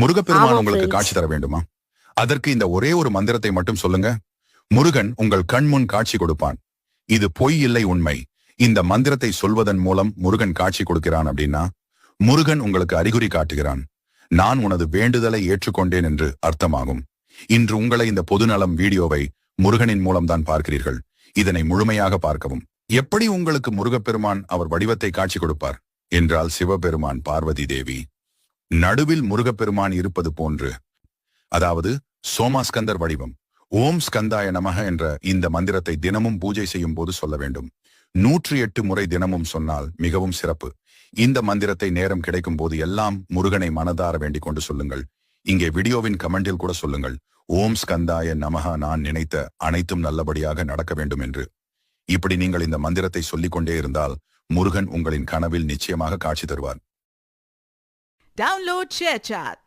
முருகப்பெருமான் ஆமா உங்களுக்கு ஃப்ரெண்ட்ஸ். காட்சி தர வேண்டுமா? அதற்கு இந்த ஒரே ஒரு மந்திரத்தை மட்டும் சொல்லுங்க. முருகன் உங்கள் கண்முன் காட்சி கொடுப்பான். இது பொய் இல்லை, உண்மை. இந்த மந்திரத்தை சொல்வதன் மூலம் முருகன் காட்சி கொடுக்கிறான் அப்படின்னா, முருகன் உங்களுக்கு அறிகுறி காட்டுகிறான். நான் உனது வேண்டுதலை ஏற்றுக்கொண்டேன் என்று அர்த்தமாகும். இன்று உங்களை இந்த பொதுநலம் வீடியோவை முருகனின் மூலம்தான் பார்க்கிறீர்கள். இதனை முழுமையாக பார்க்கவும். எப்படி உங்களுக்கு முருகப்பெருமான் அவர் வடிவத்தை காட்சி கொடுப்பார் என்றால், சிவபெருமான் பார்வதி தேவி நடுவில் முருகப்பெருமான் இருப்பது போன்று, அதாவது சோமாஸ்கந்தர் வடிவம். ஓம் ஸ்கந்தாய நமக என்ற இந்த மந்திரத்தை தினமும் பூஜை செய்யும் போது சொல்ல வேண்டும். 108 முறை தினமும் சொன்னால் மிகவும் சிறப்பு. இந்த மந்திரத்தை நேரம் கிடைக்கும் போது எல்லாம் முருகனை மனதார வேண்டிக் கொண்டு சொல்லுங்கள். இங்கே வீடியோவின் கமெண்டில் கூட சொல்லுங்கள், ஓம் ஸ்கந்தாய நமக, நான் நினைத்த அனைத்தும் நல்லபடியாக நடக்க வேண்டும் என்று. இப்படி நீங்கள் இந்த மந்திரத்தை சொல்லிக் கொண்டே இருந்தால் முருகன் உங்களின் கனவில் நிச்சயமாக காட்சி தருவார். Download ShareChat.